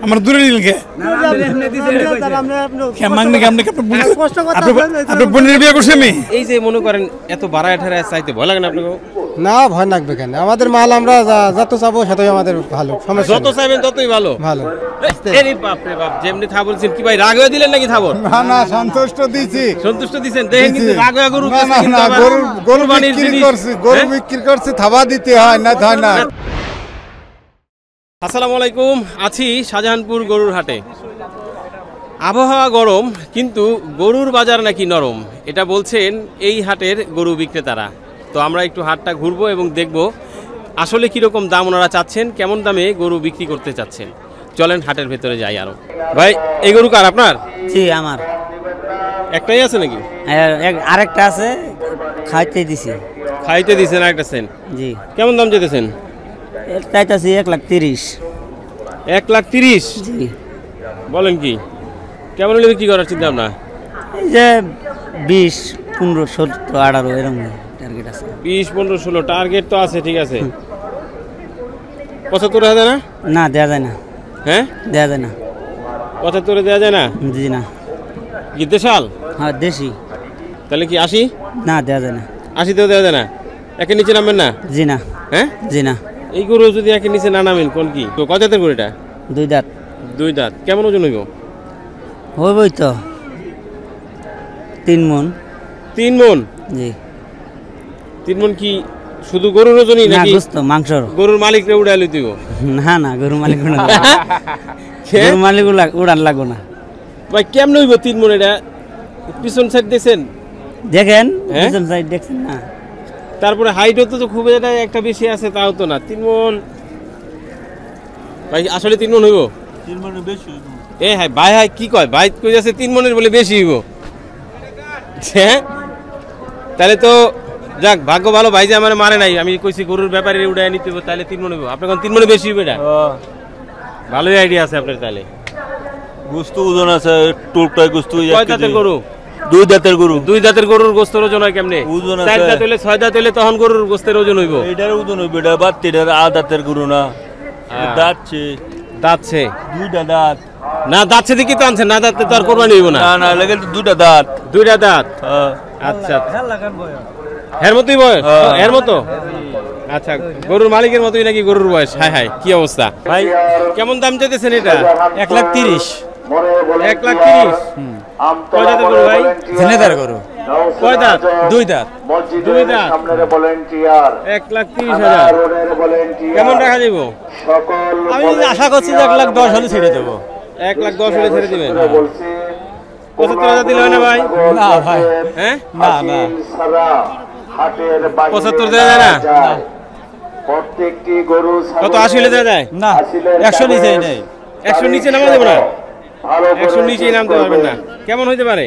আমার দূরে নিলকে বোনের বিয়ে করছি আমি। এই যে মনে করেন এত বাড়া ঠাড়া চাইতে ভয় লাগে না আপনাকে? না, ভয় লাগবে কেন? আমাদের মাল আমরা যত চাবো সেটাই আমাদের ভালো, যত চাইবেন ততই ভালো। ভালো। বাপ রে বাপ, যেমনি থা বলছেন কি ভাই রাগ হয়ে দিলেন নাকি থাবর? না না, সন্তুষ্ট দিছি। সন্তুষ্ট দিছেন? দেখেন কিন্তু রাগ হয়ে গরু গরু বিক্রি করছি, গরু বিক্রি করছি, থাবা দিতে হয় না, হয় না। আসসালামু আলাইকুম, আছি শাহজাহানপুর গরুর হাটে। আবহাওয়া গরম কিন্তু গরুর বাজার নাকি নরম, এটা বলছেন এই হাটের গরু বিক্রেতারা। তো আমরা একটু হাটটা ঘুরবো এবং দেখব আসলে কীরকম দাম ওনারা চাচ্ছেন, কেমন দামে গরু বিক্রি করতে চাচ্ছেন। চলেন হাটের ভেতরে যাই। আরো ভাই, এই গরু কার? আপনার? জি, আমার একটাই আছে নাকি? আরেকটা আছে, খাইতে দিছি। খাইতে দিছেন আরেকটা সেন? জি। কেমন দাম যেতেছেন? চাইতেছি 1,30,000। 1,30,000? জি। বলেন কি, কেমন হলে বিক্রি করার চিন্তা ভাবনা? এই যে 20, 15, 17, 18 এরকম টার্গেট আছে। 20, 15, 16 টার্গেট তো আছে, ঠিক আছে। 75,000 না? না, দেওয়া যায় না। হ্যাঁ, দেওয়া যায় না। 75 দেওয়া যায় না? জি না। কি দেশাল? হ্যাঁ, দেশি। তাহলে কি 80? না, দেওয়া যায় না। 80তেও দেওয়া যায় না? একের নিচে নামবেন না? জি না। হ্যাঁ, জি না। এই গরু যদি একের নিচে না নামেন কোন কি? তো কয় জাতের গরু এটা? 2 দাঁত। 2 দাঁত। কেমন ওজন হইব? হইবই তো 3 মণ। 3 মণ? জি। 3 মণ কি শুধু গরুর ওজনই নাকি মাংসর? গরুর মালিকরে উড়াই লই দিব? না না, গরুর মালিক উড়ান গরুর মালিক উড়ান লাগবো না ভাই। কেমন হইব 3 মণ? এটা পিছন সাইড দেখছেন? দেখেন পিছন সাইড দেখছেন না? তারপরে হাইটও তো খুব একটা বেশি আছে, তাও তো না। 3 মণ ভাই, আসলে 3 মণ হইব? 3 মণের বেশি হইব। এ হাই ভাই, হাই কি কয় ভাই? কই যাচ্ছে 3 মণের বলে বেশি হইব? হ্যাঁ, তাহলে তো যাক, ভাগ্য ভালো ভাই যে আমার মারে নাই। আমি কইছি গরুর ব্যাপারে উড়াই নিতে হবে, তাহলে 3 মণ হইব। আপনার কোন 3 মণে বেশি হইব? এটা ভালোই আইডিয়া আছে আপনার। তাহলে গোস্ত ওজন আছে, টোটাল গোস্ত। কয় দাঁতের গরু? 2 দাঁতের গরু। 2 দাঁতের গরুর গোস্তের ওজন হয় কেমনে? 4 দাঁত হইলে 6 দাঁত হইলে তখন গরুর গোস্তের ওজন হইব। এটার ওজন হইবে, এটা বাত্তিটার দাঁতের গরু না। দাঁতছে দাঁতছে 2টা দাঁত না? দাঁতছে দেখি তো আনছেন না, দাঁতে তো আর কোরবানি হইব না। না না, লাগে 2টা দাঁত। 2টা দাঁত? আচ্ছা, এর মতোই বয়স? এর মতো? আচ্ছা, গরুর মালিকের মতোই নাকি গরুর বয়স? হাই হাই, কি অবস্থা ভাই। কেমন দাম চাইতেছেন এটা? 1,30,000। 1,30,000? কয় দাঁতের গরু ভাই? জেনেদার গরু। কয় দাঁত? 2 দাঁত। 2 দাঁত। 1,30,000 কেমন রাখা যাইব? আমি আশা করছি যে 1,10,000 হলে ছেড়ে দেবো। 1,10,000 হলে ছেড়ে দিবেন? 75,000 দিলে হয় না ভাই? না ভাই। হ্যাঁ, না না, 75 দেওয়া যায় না? কত 80 হলে দেওয়া যায়? না, 100 নিচেই নেই। 100 নিচে নামা যাবে না? 100 নিচেই নামতে পারবেন না? কেমন হইতে পারে?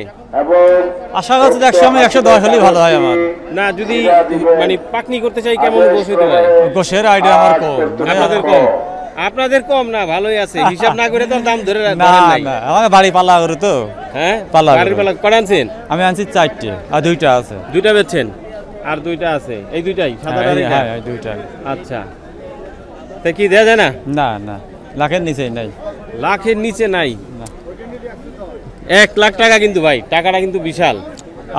আশা করছি যে 110 হলেই ভালো হয় আমার। না, যদি মানে পাকনি করতে চাই কেমন গোশ হইতে পারে? গোশের আইডিয়া আমার কম। আপনাদের কম? আপনাদের কম না, ভালোই আছে। হিসাব না করে তো দাম ধরে না নাই। না, আমার বাড়ি পাল্লা গরু তো। হ্যাঁ, পাল্লা বাড়ির পাল্লা কটা আনছেন? আমি আনছি 4টে, আর 2টা আছে। 2টা বেচছেন আর 2টা আছে? এই 2টাই সাদা? হ্যাঁ, 2টাই। আচ্ছা, তা কি দেয়া যায় না? না না, লাখের নিচে নাই। লাখের নিচে নাই? না। 1 লাখ টাকা কিন্তু ভাই, টাকাটা কিন্তু বিশাল।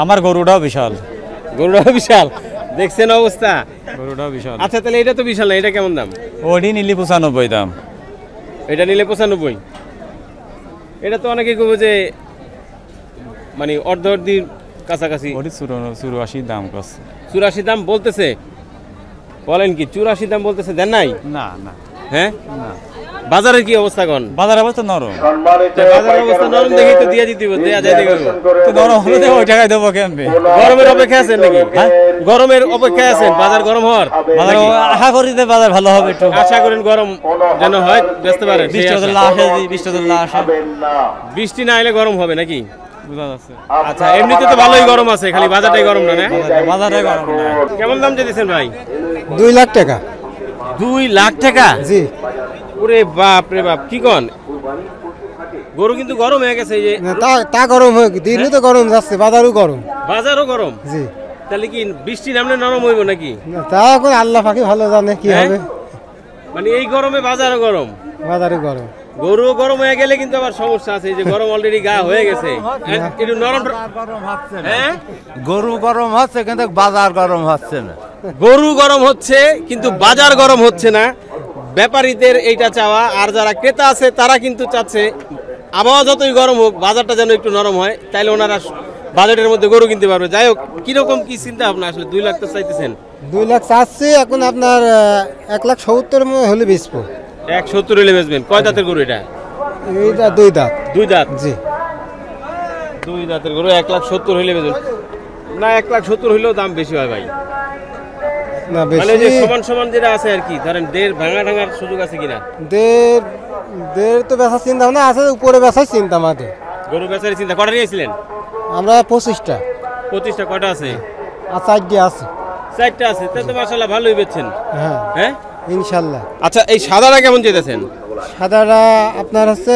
আমার গরুটাও বিশাল। গরুটাও বিশাল, দেখছেন অবস্থা? গরুটাও বিশাল। আচ্ছা, তাহলে এটা তো বিশাল না, এটা কেমন দাম? ওডি নিলে 95 দাম। এটা নিলে 95? এটা তো অনেকে কইব যে মানে অর্ধের কাছাকাছি। ওডি 84 দাম করছে। 84 দাম বলতেছে? বলেন কি 84 দাম বলতেছে? দেন নাই? না না। হ্যাঁ, না। বাজারের কি অবস্থা কোন? বাজার অবস্থা নরম। বাজারের অবস্থা নরম দেখি তো দিয়ে দিতে হবে, দেয়া যায় দেখো তো নরম হলে তো ওই টাকায় দেবো কেমবে? গরমের অপেক্ষা আছেন নাকি? হ্যাঁ, গরমের অপেক্ষায় আছেন? বাজার গরম হওয়ার বাজার আশা করি যে বাজার ভালো হবে একটু। আশা করেন গরম যেন হয়, বেচতে পারেন। বৃষ্টি আসে, বৃষ্টি আসে। বৃষ্টি না এলে গরম হবে নাকি? বুঝা যাচ্ছে। আচ্ছা, এমনিতে তো ভালোই গরম আছে, খালি বাজারটাই গরম না? না, বাজারে গরম না। কেমন দাম দিয়েছেন ভাই? 2 লাখ টাকা। 2 লাখ টাকা? জি। ওরে বাপ রে বাপ, কি কোন? গরু কিন্তু গরম হয়ে গেছে। যে তা গরম হয়ে দিনও তো গরম যাচ্ছে, বাজারও গরম। বাজারও গরম? জি। তাহলে কি বৃষ্টি নামলে নরম হইব নাকি? তা এখন আল্লাহ পাকি ভালো জানে কি হবে। মানে এই গরমে বাজারও গরম? বাজারও গরম। গরু গরম হয়ে গেলে কিন্তু আবার সমস্যা আছে, এই যে গরম অলরেডি গা হয়ে গেছে, একটু নরম। হ্যাঁ, গরু গরম হচ্ছে কিন্তু বাজার গরম হচ্ছে না। গরু গরম হচ্ছে কিন্তু বাজার গরম হচ্ছে না, ব্যাপারীদের এইটা চাওয়া। আর যারা ক্রেতা আছে তারা কিন্তু চাচ্ছে আবহাওয়া যতই গরম হোক বাজারটা যেন একটু নরম হয়, তাইলে ওনারা বাজেটের মধ্যে গরু কিনতে পারবে। যাই হোক, কিরকম কি চিন্তা ভাবনা আসলে? 2 লাখ তো চাইতেছেন। 2 লাখ চাচ্ছি, এখন আপনার 1,70,000 হলে বেচবো। 170 হলে বেচবেন। কয় দাঁতের গরু এটা? এইটা 2 দাঁত। 2 দাঁত। জি, 2 দাঁতের গরু 1,70 হলে বেচবেন না? 1,70 হইলেও দাম বেশি হয় ভাই। না মানে যে বেশি সমান সমান যেটা আছে আর কি, ধরেন 1.5 ভাঙা ভাঙার সুযোগ আছে কিনা? 1.5 তো বেচার চিন্তা ভাবনা আছে, উপরে বেচার চিন্তা আমাদের। গরু বেচার চিন্তা। কটা নিয়েছিলেন? আমরা 25টা। 25টা। কয়টা আছে? আর 4টা আছে। 4টা আছে, তাহলে তো মাশাআল্লাহ ভালোই বেচছেন। হ্যাঁ হ্যাঁ, ইনশাল্লাহ। আচ্ছা, এই সাদাটা কেমন চাইতেছেন? সাদাটা আপনার হচ্ছে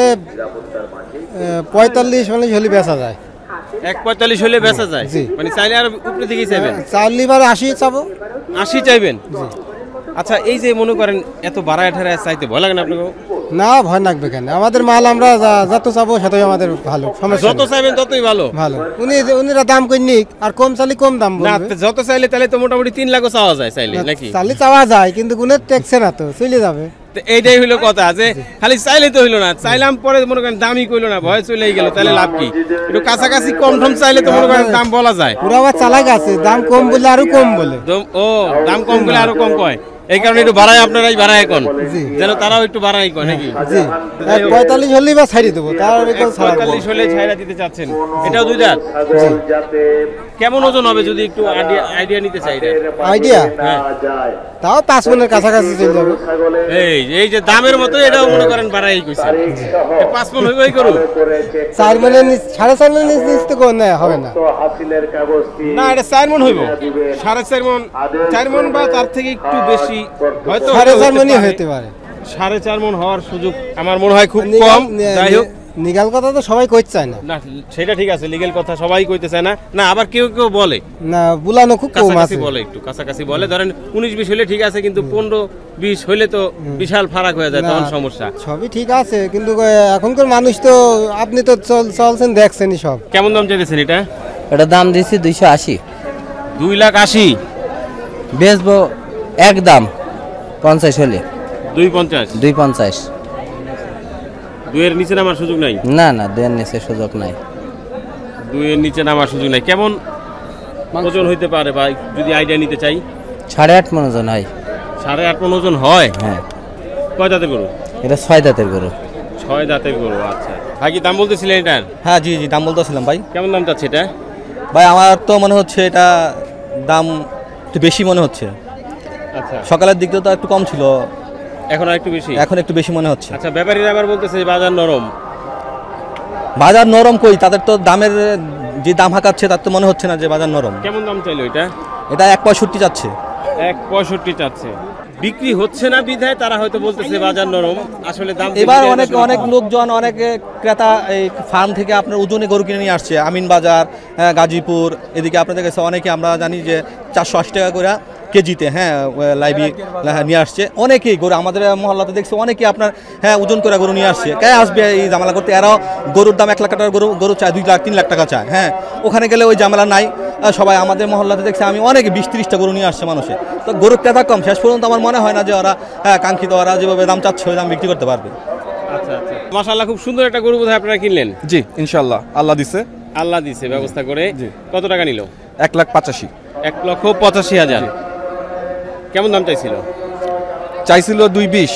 45 হলে বেচা যায়। 1.45 হলে বেচা যায়? জি। মানে চাইলে আর উপরে দিকেই চাইবেন? চাইলে এবার 80 চাবো। 80 চাইবেন? আচ্ছা, এই যে মনে করেন এত বাড়ায় ঠাড়ায় চাইতে ভয় লাগে না আপনাকে? না, ভয় লাগবে কেন? আমাদের মাল আমরা যত চাবো সেটাই আমাদের ভালো, সমস্যা যত নেই। চাইবেন ততই ভালো। ভালো। উনিরা দাম কই নিক, আর কম চাইলে কম দাম না, বলবে। যত চাইলে তাহলে তো মোটামুটি 3 লাখও চাওয়া যায় চাইলে, নাকি? চাইলে চাওয়া যায়, কিন্তু গুণের ট্যাক্সে না, তো চলে যাবে। তো এইটাই হইলো কথা, যে খালি চাইলে তো হইলো না, চাইলাম পরে মনে করেন দামই কইলো না, ভয় চলেই গেল, তাহলে লাভ কি? একটু কাছাকাছি কম টম চাইলে তো মনে করেন দাম বলা যায়। পুরো আবার চালাক আছে, দাম কম বলে আরো কম বলে। ও, দাম কম বলে আরো কম কয়, এই কারণে একটু বাড়ায়, আপনারাই বাড়ায় এখন, জি। যেন তারাও একটু বাড়াই কয়, নাকি? জি, 45 হলেই বা ছাড়ি দেবো, তার 45 হলে ছাইরা দিতে চাচ্ছেন। এটাও 2 দাঁত। কেমন ওজন হবে যদি একটু আইডিয়া নিতে চাই? আইডিয়া হ্যাঁ, তাও 5 মনের কাছাকাছি চলে যাবে। এই যে দামের মতো এটাও মনে করেন বাড়াই কইছে। 5 মণ হইব এই করু? 4 মনের 4.5 মনের নিচ তো কোন হবে না। না, এটা 4 মণ হইব। 4.5 মণ, 4 মণ বা তার থেকে একটু বেশি হয়তো 4.5 মনই হতে পারে। 4.5 মণ হওয়ার সুযোগ আমার মনে হয় খুব নিগাল- কম। যাই হোক, নিগাল কথা তো সবাই কইতে চায় না। না সেটা ঠিক আছে, লিগ্যাল কথা সবাই কইতে চায় না। না, আবার কেউ কেউ বলে না, বুলানো খুব কম কাছাকাছি আছে। বলে, একটু কাছাকাছি বলে। ধরেন 19-20 হলে ঠিক আছে, কিন্তু 15-20 হলে তো বিশাল ফারাক হয়ে যায়, তখন না, সমস্যা। সবই ঠিক আছে, কিন্তু এখনকার মানুষ তো, আপনি তো চলছেন দেখছেনই সব। কেমন দাম চাইতেছেন এটা? এটা দাম দিচ্ছি 280। 2,80,000। বেচবো একদম 50 হলে। 2.50। 250। 2 এর নিচে নামার সুযোগ নাই? না না, দেন নিচে সুযোগ নাই। 2 এর নিচে নামার সুযোগ নাই। কেমন ওজন হইতে পারে ভাই যদি আইডিয়া নিতে চাই? 8.5 মণ ওজন হয়। 8.5 মণ ওজন হয়? হ্যাঁ। কয় দাঁতের গরু? এটা 6 দাঁতের গরু। 6 দাঁতের গরু। আচ্ছা ভাই, কি দাম বলতেছিলেন এটার? হ্যাঁ, জি জি, দাম বলতেছিলাম ভাই। কেমন দাম চাচ্ছে এটা? ভাই আমার তো মনে হচ্ছে এটা দাম একটু বেশি মনে হচ্ছে। আচ্ছা, সকালের দিক দিয়ে তো একটু কম ছিল, এখন আর একটু বেশি? এখন একটু বেশি মনে হচ্ছে। আচ্ছা, ব্যাপারীরা আবার বলতেছে বাজার নরম। বাজার নরম কই, তাদের তো দামের যে দাম হাঁকাচ্ছে তার তো মনে হচ্ছে না যে বাজার নরম। কেমন দাম চাইলো এটা? এটা 1.65 যাচ্ছে। 1.65 চাচ্ছে। বিক্রি হচ্ছে না বিধায় তারা হয়তো বলতেছে বাজার নরম, আসলে দাম এবার অনেক লোকজন, অনেক ক্রেতা এই ফার্ম থেকে আপনার ওজনে গরু কিনে নিয়ে আসছে। আমিন বাজার, গাজীপুর, এদিকে আপনাদের কাছে অনেকে আমরা জানি যে 480 টাকা করে কেজিতে, হ্যাঁ, লাইভি নিয়ে আসছে অনেকেই গরু। আমাদের মহল্লাতে দেখছি অনেকেই আপনার, হ্যাঁ, ওজন করে গরু নিয়ে আসছে। কে আসবে এই ঝামেলা করতে? এরাও গরুর দাম 1 লাখ টাকার গরু চায়, 2 লাখ 3 লাখ টাকা চায়। হ্যাঁ, ওখানে গেলে ওই ঝামেলা নাই। সবাই আমাদের মহল্লাতে দেখছি আমি অনেকে 20-30টা গরু নিয়ে আসছে মানুষে। তো গরুর ক্রেতা কম, শেষ পর্যন্ত আমার মনে হয় না যে ওরা কাঙ্ক্ষিত, ওরা যেভাবে দাম চাচ্ছে ওই দাম বিক্রি করতে পারবে। আচ্ছা আচ্ছা, মাশাআল্লাহ, খুব সুন্দর একটা গরু বোধহয় আপনারা কিনলেন? জি, ইনশাআল্লাহ আল্লাহ দিছে। আল্লাহ দিছে ব্যবস্থা করে। কত টাকা নিল? 1,85,000। 1,85,000। কেমন দাম চাইছিল? চাইছিল 2,20,000।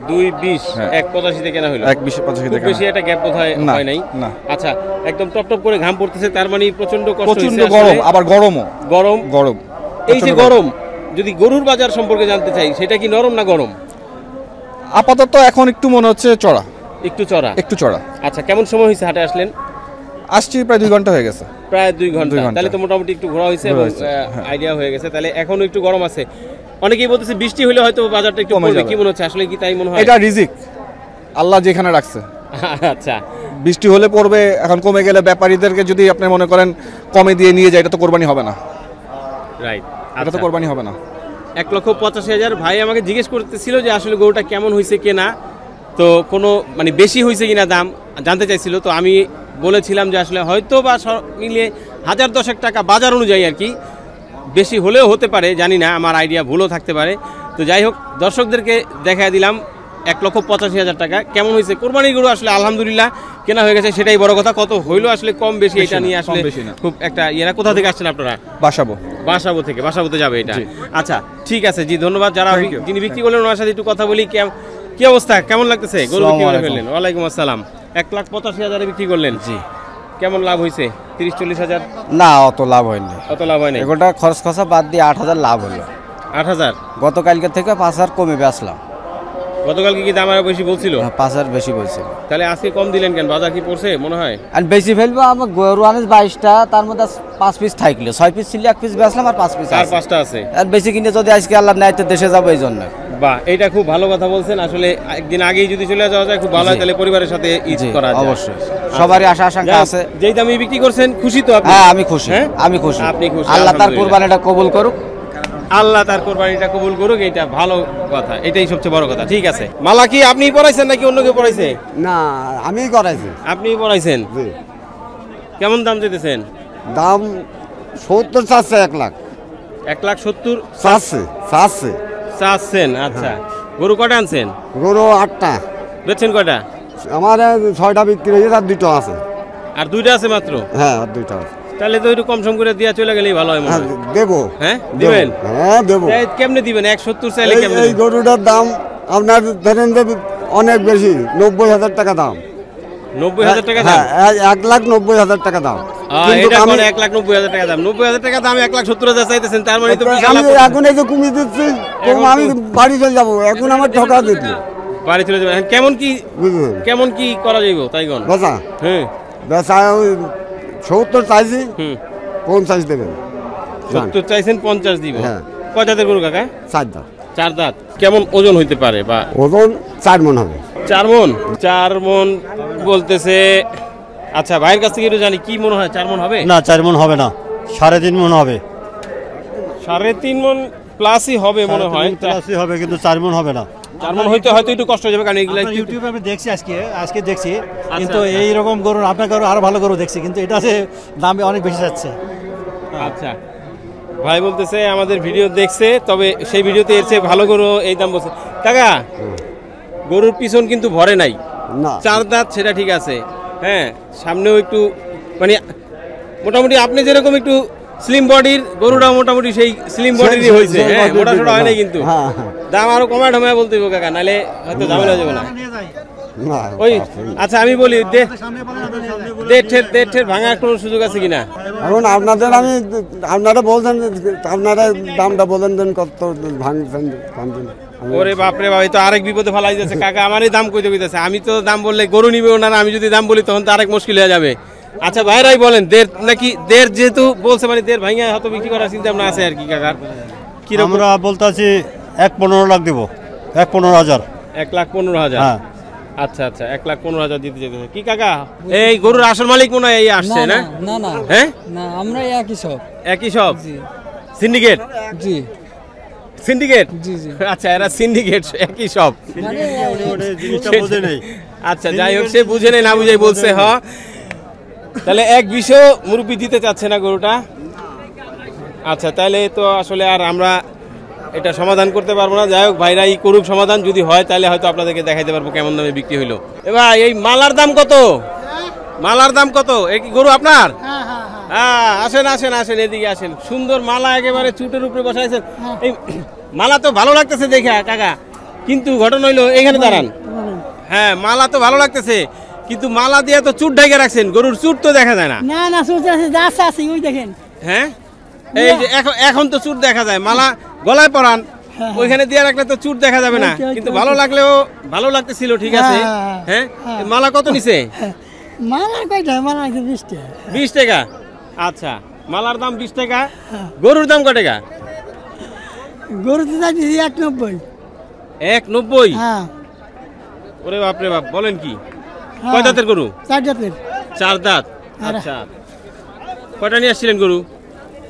2,20,000। হ্যাঁ। 1,85,000 কেনা হলো। 1,85,000 খুব বেশি একটা গ্যাপ বোধহয় না, হয় নাই। না। আচ্ছা, একদম টপ টপ করে ঘাম পড়তেছে, তার মানে প্রচন্ড কষ্ট প্রচন্ড হয়েছে গরম, আসলে। আবার গরমও। গরম। গরম। এই যে গরম, যদি গরুর বাজার সম্পর্কে জানতে চাই, সেটা কি নরম না গরম? আপাতত এখন একটু মনে হচ্ছে চড়া। একটু চড়া। একটু চড়া। আচ্ছা, কেমন সময় হয়েছে হাটে আসলেন? আসছি প্রায় 2 ঘন্টা হয়ে গেছে। প্রায় 2 ঘন্টা। 2 ঘন্টা। তাহলে তো মোটামুটি একটু ঘোরা হয়েছে এবং হ্যাঁ। আইডিয়া হয়ে গেছে। তাহলে এখনো একটু গরম আছে। অনেকেই বলতেছে বৃষ্টি হলে হয়তো বাজারটা একটু কমে কমবে, যাবে। কি মনে হচ্ছে? আসলে কি তাই মনে হয়? এটা রিজিক, আল্লাহ যেখানে রাখছে। আচ্ছা, বৃষ্টি হলে পড়বে, এখন কমে গেলে ব্যাপারীদেরকে যদি আপনি মনে করেন কমে দিয়ে নিয়ে যায়, এটা তো কোরবানি হবে না। রাইট। এটা তো কোরবানি হবে না। 1,85,000। ভাই আমাকে জিজ্ঞেস করতেছিল যে আসলে গরুটা কেমন হয়েছে কেনা। তো কোনো মানে বেশি হয়েছে কিনা দাম জানতে চাইছিল, তো আমি বলেছিলাম যে আসলে হয়তো বা মিলিয়ে 1010 টাকা বাজার অনুযায়ী আর কি, বেশি হলেও হতে পারে, জানি না, আমার আইডিয়া ভুলও থাকতে পারে। তো যাই হোক, দর্শকদেরকে দেখা দিলাম 1,85,000 টাকা। কেমন হয়েছে কোরবানির গরু? আসলে আলহামদুলিল্লাহ কেনা হয়ে গেছে, সেটাই বড় কথা। কত হইলো আসলে কম বেশি এটা নিয়ে আসলে খুব একটা ইয়েরা। কোথা থেকে আসছেন আপনারা? বাসাবো যাবে এটা। আচ্ছা ঠিক আছে জি, ধন্যবাদ। যারা যিনি বিক্রি করলেন ওনার সাথে একটু কথা বলি। কি অবস্থা, কেমন লাগতেছে? গরু বিক্রি করে ফেললেন? ওয়ালাইকুম আসসালাম। 1,85,000 বিক্রি করলেন? জি। কেমন লাভ হয়েছে? 30-40 হাজার? না, অত লাভ হয়নি। অত লাভ হয়নি? এগুলোটা খরচ খরচা বাদ দিয়ে 8,000 লাভ হলো। 8,000? গতকালকে থেকে 5,000 কমে বেচলাম। গতকালকে কি দাম আরো বেশি বলছিল? 5,000 বেশি বলছিল। তাহলে আজকে কম দিলেন কেন? বাজার কি পড়ছে মনে হয়? আর বেশি ফেলবো, আমার গরু আনিস 22টা, তার মধ্যে 5 পিস থাকলো। 6 পিস ছিল, 1 পিস বেচলাম, আর 5 পিস আর 5টা আছে। আর বেশি কিনে যদি আজকে আল্লাহ নেয় তো দেশে যাবো, এই জন্য। বাহ, এটা খুব ভালো কথা বলছেন। আসলে একদিন আগেই যদি চলে যাওয়া যায় খুব ভালো হয়, তাহলে পরিবারের সাথে ঈদ করা যায়। অবশ্যই সবারই আশা আকাঙ্ক্ষা আছে। যেই দামে বিক্রি করছেন খুশি তো আপনি? হ্যাঁ, আমি খুশি। আমি খুশি। আপনি খুশি? আল্লাহ তার কুরবানিটা কবুল করুক। আল্লাহ তার কোরবানিটা কবুল করুক, এটা ভালো কথা, এটাই সবচেয়ে বড় কথা। ঠিক আছে, মালা কি আপনি পড়াইছেন নাকি অন্য কেউ পড়াইছে? না, আমিই করাইছি। আপনি পড়াইছেন? কেমন দাম দিতেছেন? দাম 70 চাচ্ছে, 1 লাখ। 1,70,000 চাচ্ছেন? আচ্ছা, গরু কটা আনছেন? গরু 8টা। বেচছেন কয়টা? আমার 6টা বিক্রি হয়েছে, আর 2টা আছে। আর 2টা আছে মাত্র? হ্যাঁ, আর 2টা আছে। তাহলে তো একটু কম সম করে দিয়া চলে গেলেই ভালো হয় মনে হয়। দেবো। হ্যাঁ দিবেন? হ্যাঁ দেবো। কেমনে দিবেন? 1,70,000 চাইলে কেমনে? এই গরুটার দাম আপনার ধরেন যে অনেক বেশি, 90,000 টাকা দাম। 90,000 টাকা দাম? হ্যাঁ, 1,90,000 টাকা দাম। এটা কোন 1,90,000 টাকা দাম? 90,000 টাকা দাম 1,70,000 চাইতেছেন, তার মানে তো বিশাল। আমি এখন এই যে কমিয়ে দিচ্ছি, আমি বাড়ি চলে যাবো, এখন আমার ঠকা দিচ্ছি। বাড়ি চলে যাবেন? কেমন কি করা যাইব তাইগন? বেচা? হ্যাঁ, বেচা 70 চাইছি, 50 দেবেন। 70 চাইছেন, 50 দিব। কয় দাঁতের গরু কাকা? 4 দাঁত। 4 দাঁত। কেমন ওজন হইতে পারে? বা ওজন 4 মণ হবে। 4 মণ? 4 মণ বলতেছে। আচ্ছা, ভাইয়ের কাছ থেকে একটু জানি, কি মনে হয় 4 মণ হবে? না, 4 মণ হবে না, 3.5 মণ হবে। 3.5 মণ প্লাসই হবে মনে হয়। প্লাসই হবে, কিন্তু 4 মণ হবে না। 4 মণ হয়তো একটু কষ্ট হয়ে যাবে, কারণ এগুলা ইউটিউবে আমি দেখছি, আজকে দেখছি, কিন্তু এই রকম গরু আপনার গরু আরো ভালো গরু দেখছি, কিন্তু এটা দাম অনেক বেশি যাচ্ছে। আচ্ছা, ভাই বলতেছে আমাদের ভিডিও দেখছে, তবে সেই ভিডিওতে এর চেয়ে ভালো গরু এই দাম বলছে। কাকা, গরুর পিছন কিন্তু ভরে নাই, 4 দাঁত, সেটা ঠিক আছে। হ্যাঁ, সামনেও একটু মানে মোটামুটি আপনি যেরকম একটু স্লিম বডির, গরুটা মোটামুটি সেই স্লিম বডিরই হয়েছে। হ্যাঁ, মোটা সোটা হয় নাই, কিন্তু দাম আরো কমায় ঢমায় বলতে হবে কাকা, নাহলে হয়তো ঝামেলা হয়ে যাবে না। ওই আচ্ছা, আমি বলি দেড় ভাঙার কোনো সুযোগ আছে কিনা? এখন আপনারা বলছেন, আপনারা দামটা বলেন দেন, কত ভাঙছেন। ওরে বাপরে বাপ, তো আরেক বিপদে ফেলাই যাচ্ছে কাকা, আমারই দাম কইতে কইতেছে। আমি তো দাম বললে গরু নিবে না, আমি যদি দাম বলি তখন তো আরেক মুশকিল হয়ে যাবে। আচ্ছা ভাইরাই বলেন, নাকি যেহেতু বলছে, মানে ভাঙা হয়তো বিক্রি করার চিন্তা ভাবনা আছে আর কি কাকার? কি আমরা বলতেছি 1,15 লাখ দিব। 1,15,000। 1,15,000? হ্যাঁ। আচ্ছা, 1,15,000 দিতে যেতেছে কি কাকা? এই গরুর আসল মালিক মনে হয় এই আসছে না? না। হ্যাঁ, না, আমরা একই সব। সিন্ডিকেট? জি। সিন্ডিকেট? জি। আচ্ছা, এরা সিন্ডিকেট, একই সব। আচ্ছা, যাই হোক, সে বুঝে নেই, না বুঝাই বলছে। হ্যাঁ, তাহলে 1,20 মুরব্বি দিতে চাচ্ছে না গরুটা। আচ্ছা, তাহলে তো আসলে আর আমরা এটা সমাধান করতে পারবো না। যাই হোক, ভাইরা এই করুক সমাধান, যদি হয় তাহলে হয়তো আপনাদেরকে দেখাইতে পারবো কেমন দামে বিক্রি হইলো। এবার এই মালার দাম কত? মালার দাম কত? এই কি গরু আপনার? হ্যাঁ, আসেন এদিকে আসেন। সুন্দর মালা, একেবারে চুটের উপরে বসাইছেন। এই মালা তো ভালো লাগতেছে দেখে কাকা, কিন্তু ঘটনা হইলো, এখানে দাঁড়ান। হ্যাঁ, মালা তো ভালো লাগতেছে, কিন্তু মালা দিয়ে তো চুট ঢাকে রাখছেন, গরুর চুট তো দেখা যায় না। না, চুট আছে, ওই দেখেন। হ্যাঁ, এই যে এখন তো চুট দেখা যায়, মালা গলায় পরান, ওইখানে দিয়ে রাখলে তো চুট দেখা যাবে না। কিন্তু ভালো লাগতেছিল, ঠিক আছে। হ্যাঁ, মালা কত নিছে? মালা কয়টা? মালা 20 টাকা। 20 টাকা? আচ্ছা, মালার দাম 20 টাকা। গরুর দাম কত টাকা? গরু তো যাচ্ছে 1,90। 1,90? হ্যাঁ। ওরে বাপরে বাপ, বলেন কি? কয় দাঁতের গরু? 4 দাঁতের। 4 দাঁত? আচ্ছা, কয়টা নিয়ে আসছিলেন গরু?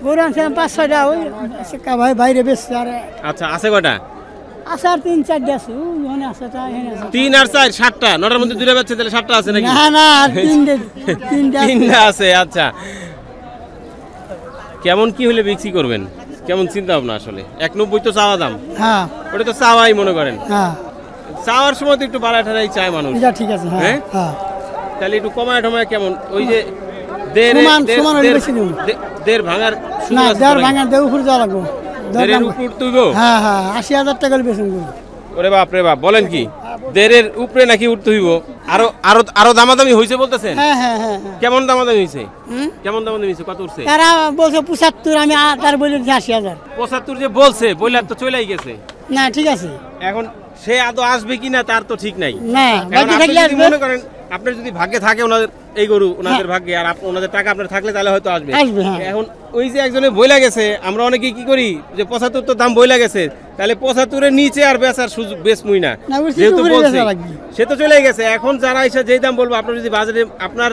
গরু আনছিলাম 5-6টা, ওই ভাই বাইরে বেচছে। আর আচ্ছা, আছে কয়টা? আছে আর 3-4টা আছে ওখানে আছে তা এখানে আছে 3 আর 4 7টা, 9টার মধ্যে 2টা বাচ্চা, তাহলে 7টা আছে নাকি? না না আর 3টা আছে। আচ্ছা, কেমন কি হলে বিক্রি করবেন, কেমন চিন্তা ভাবনা? আসলে 190 তো চাওয়া দাম। হ্যাঁ, ওটা তো চাওয়াই মনে করেন। হ্যাঁ, চাওয়ার সময় তো একটু বাড়ায় ঠাড়াই চায় মানুষ। এটা ঠিক আছে। হ্যাঁ, হ্যাঁ, তাহলে একটু কমায় টমায় কেমন? ওই যে সমান হলে বেশি দেব। দেড় ভাঙার না, দেড় ভাঙার দেড় উপর যাওয়া লাগবে। দেড়ের উপর তুইবো? হ্যাঁ হ্যাঁ, 80,000 টাকা বেশি। ওরে বাপ রে বাপ, বলেন কি? দেড়ের উপরে নাকি উঠতে হইব? আরো দামাদামি হইছে বলতেছেন? হ্যাঁ হ্যাঁ হ্যাঁ। কেমন দামাদামি হইছে? কেমন দামাদামি হইছে? কত উঠছে? তারা বলছে 75, আমি তার বলে 80,000। 75 যে বলছে, বইলা তো চলেই গেছে। না, ঠিক আছে। এখন সে আদৌ আসবে কিনা তার তো ঠিক নাই। না, বাকি থাকলে আসবে। মনে করেন আপনার যদি ভাগ্যে থাকে ওনাদের এই গরু, ওনাদের ভাগ্যে, আর ওনাদের টাকা আপনার থাকলে তাহলে হয়তো আসবে। এখন ওই যে একজনে বইলা গেছে, আমরা অনেকেই কি করি যে 75 তো দাম বইলা গেছে, তাহলে 75-এর নিচে আর বেচার সুযোগ বেচমুই না, যেহেতু বলছে সে তো চলেই গেছে। এখন যারা এসে যেই দাম বলবো, আপনার যদি বাজারে আপনার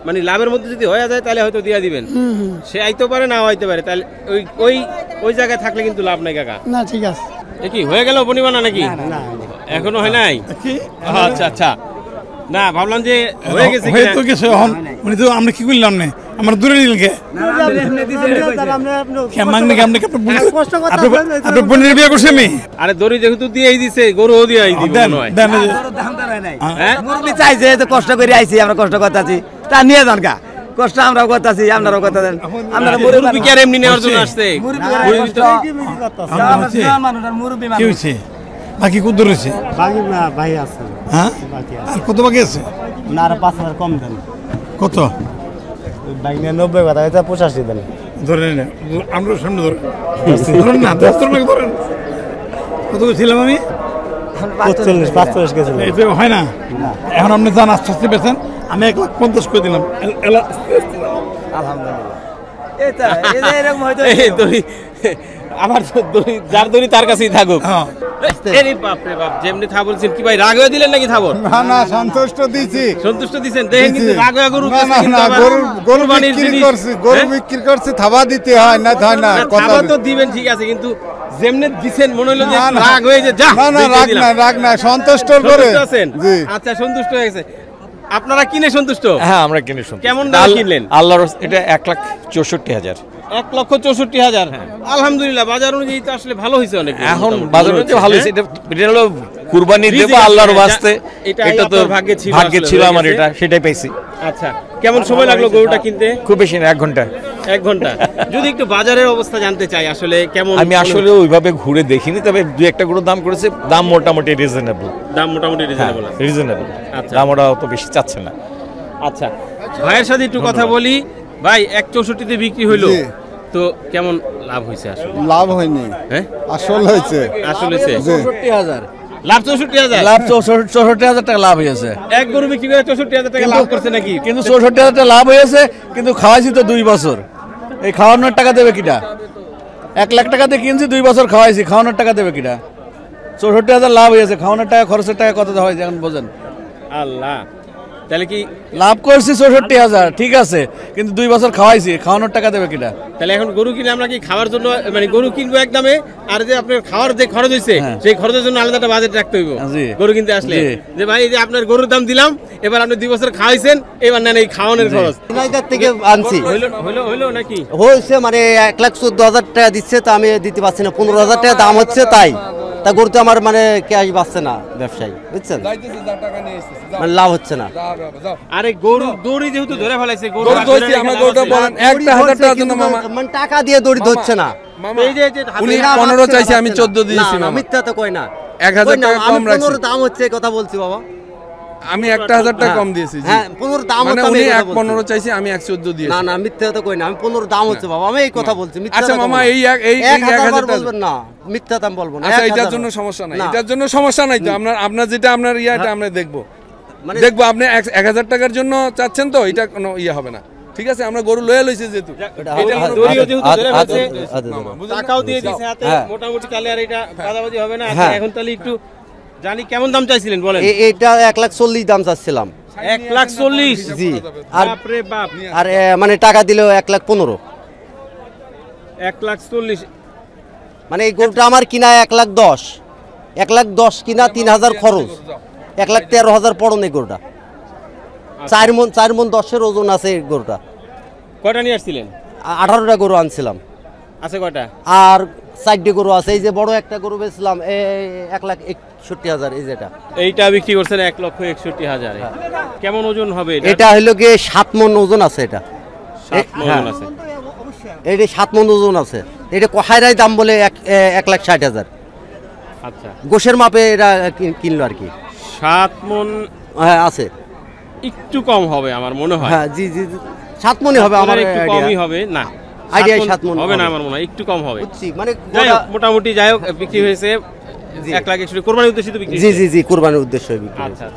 মানে লাভের মধ্যে যদি হয়ে যায় তাহলে হয়তো দিয়ে দিবেন। সে আইতে পারে, নাও আইতে পারে, তাহলে ওই জায়গায় থাকলে কিন্তু লাভ নাই কাকা। না, ঠিক আছে। কি হয়ে গেল বনিবানা নাকি? এখনো হয় নাই? আচ্ছা আচ্ছা, না ভাবলাম যে হয়ে গেছে। হয়তো কিছু এখন উনি তো আমরা কি করলাম না, আমরা দূরে নিলকে আপনার বোনের বিয়ে করছে আমি। আরে দড়ি যেহেতু দিয়েই দিছে, গরুও দিয়েই দিব মনে হয়। মুরব্বি চাইছে তো কষ্ট করে আইছি, আমরা কষ্ট করতেছি, তা নিয়ে যান কা কষ্ট আমরাও করতেছি, আপনারাও করতেছেন। আপনারা মুরব্বি কি আর এমনি নেওয়ার জন্য আসছে? কি হয়েছে? বাকি কত রয়েছে? বাকি না ভাই আছে। হ্যাঁ, আর কত বাকি আছে? না, আর 5,000 কম দেন। কত? বাইক নিয়ে 90 কথা, এটা 85 দেন। ধরে নেন, আমরা সামনে ধরেন না, 10 টাকা ধরেন। কত ছিলাম আমি? 45 গেছিল। এটা হয় না। এখন আপনি যান, আস্তে আস্তে বেছেন, আমি 1,50,000 করে দিলাম। আমার যার দড়ি তার কাছেই থাকুক। যেমনি থা বলছেন কি ভাই, রাগ হয়ে দিলেন নাকি থাবর? না না, সন্তুষ্ট দিছি। সন্তুষ্ট দিছেন, দেখেন কিন্তু রাগ হয়ে গরু গরু বিক্রি করছি, গরু বিক্রি করছি, থাবা দিতে হয় না, হয় না, কথা তো দিবেন ঠিক আছে, কিন্তু যেমনি দিছেন মনে হলো যে রাগ হয়ে যে যা। না না, রাগ না, সন্তুষ্ট করে আছেন। আচ্ছা, সন্তুষ্ট হয়ে গেছে। আপনারা কিনে সন্তুষ্ট? হ্যাঁ, আমরা কিনে সন্তুষ্ট। কেমন দাম কিনলেন? আল্লাহর, এটা 1,64,000। 1,64,000। আলহামদুলিল্লাহ, বাজার অনুযায়ী তো আসলে ভালো হয়েছে অনেক। এখন বাজার অনুযায়ী ভালো হয়েছে। এটা হলো কুরবানি দেব আল্লাহর ওয়াস্তে, এটা তো ভাগ্যে ছিল আমার, এটা সেটাই পাইছি। আচ্ছা, কেমন সময় লাগলো গরুটা কিনতে? খুব বেশি না, 1 ঘন্টা। 1 ঘন্টা। যদি একটু বাজারের অবস্থা জানতে চাই, আসলে কেমন? আমি আসলে ওইভাবে ঘুরে দেখিনি, তবে 2-1টা গরুর দাম করেছে, দাম মোটামুটি রিজনেবল। দাম মোটামুটি রিজনেবল আছে। রিজনেবল। আচ্ছা, দাম ওরা অত বেশি চাচ্ছে না। আচ্ছা, ভাইয়ের সাথে একটু কথা বলি। ভাই, 1,64 বিক্রি হইলো, তো কেমন লাভ হয়েছে? আসলে লাভ হয়নি। হ্যাঁ, আসল হয়েছে। আসলে 64,000 লাভ। 64,000 লাভ, 64,000 টাকা লাভ হয়েছে। এক গরু বিক্রি করে 64,000 টাকা লাভ করছে নাকি? কিন্তু 64,000 টাকা লাভ হয়েছে, কিন্তু খাওয়াইছি তো 2 বছর। এই খাওয়ানোর টাকা দেবে কিটা? 1 লাখ টাকা দিয়ে কিনছি, 2 বছর খাওয়াইছি, খাওয়ানোর টাকা দেবে কিটা? 64,000 লাভ হয়েছে, খাওয়ানোর টাকা, খরচের টাকা কত হয় এখন বোঝেন। আল্লাহ, তাহলে কি লাভ করছি 64,000, ঠিক আছে, কিন্তু 2 বছর খাওয়াইছি, খাওয়ানোর টাকা দেবে কিটা? তাহলে এখন গরু কিনে আমরা কি খাওয়ার জন্য, মানে গরু কিনবো এক দামে, আর যে আপনার খাওয়ার যে খরচ হয়েছে সেই খরচের জন্য আলাদা একটা বাজেট রাখতে হইব গরু কিনতে আসলে। যে ভাই, এই যে আপনার গরুর দাম দিলাম, এবার আপনি 2 বছর খাওয়াইছেন, এবার নেন এই খাওয়ানোর খরচ। থেকে আনছি, হইলো নাকি? হয়েছে, মানে 1,14,000 টাকা দিচ্ছে, তা আমি দিতে পারছি না। 15,000 টাকা দাম হচ্ছে, তাই তা গরুতে আমার মানে ক্যাশ বাঁচছে না, ব্যবসায়ী, বুঝছেন, মানে লাভ হচ্ছে না। আরে গরু দড়ি যেহেতু ধরে ফেলাইছে, গরু মানে টাকা দিয়ে দড়ি ধরছে না। উনি 15 চাইছে, আমি 14 দিয়েছি। মিথ্যা তো কই না, 1,000 টাকা কম রাখছি। 15 দাম হচ্ছে, কথা বলছি বাবা, আমি 1,000 টাকা কম দিয়েছি। হ্যাঁ, 15 দাম মানে হচ্ছে, উনি 1,15 চাইছে, আমি 1,14 দিয়েছি। না না, মিথ্যা তো কই না, আমি 15 দাম হচ্ছে বাবা, আমি এই কথা বলছি। আচ্ছা মামা, এই 1,000 বলবেন না, মিথ্যা দাম বলবো না। আচ্ছা, এটার জন্য সমস্যা নাই, এটার জন্য সমস্যা নাই তো। আপনার যেটা আপনার এটা আমরা দেখবো। আপনি 1,000 টাকার জন্য চাচ্ছেন তো, এটা কোনো ইয়ে হবে না, ঠিক আছে? আমরা গরু লয়ে লইছি যেহেতু, টাকাও দিয়ে দিয়েছে হাতে, মোটামুটি কালে আর এটা বাদাবাদি হবে না। এখন তাহলে একটু জানি কেমন দাম চাইছিলেন বলেন? এটা 1,40,000 দাম চাচ্ছিলাম। 1,40,000? জি। বাপরে বাপ। আর মানে টাকা দিলেও 1,15,000। 1,40,000 মানে এই গরুটা আমার কিনা 1,10,000। 1,10,000 কিনা, 3,000 খরচ, 1,13,000 পড়নে গরুটা। 4 মন 10-এর ওজন আছে এই গরুটা। কয়টা নিয়ে আসছিলেন? 18টা গরু আনছিলাম। আছে কয়টা? আর 4টে গরু আছে। এই যে বড় একটা গরু বেচলাম 1,61,000, এই যেটা। এইটা বিক্রি করছেন 1,61,000। কেমন ওজন হবে এটা? এটা হলো গিয়ে 7 মন ওজন আছে। এটা 7 মণ ওজন আছে। এটা 7 মন ওজন আছে। এটা কহাইরাই দাম বলে 1,60,000। আচ্ছা, গোশের মাপে এটা কিনলো আর কি। 7 মণ হ্যাঁ আছে, একটু কম হবে আমার মনে হয়। হ্যাঁ জি জি 7 মনই হবে আমার একটু কমই হবে না, আইডিয়া 7 মন হবে না আমার মনে হয়, একটু কম হবে। মানে মোটামুটি যাই হোক বিক্রি হয়েছে 1,61,000। কোরবানির উদ্দেশ্যে তো বিক্রি? জি জি জি, কোরবানির উদ্দেশ্যে বিক্রি। আচ্ছা।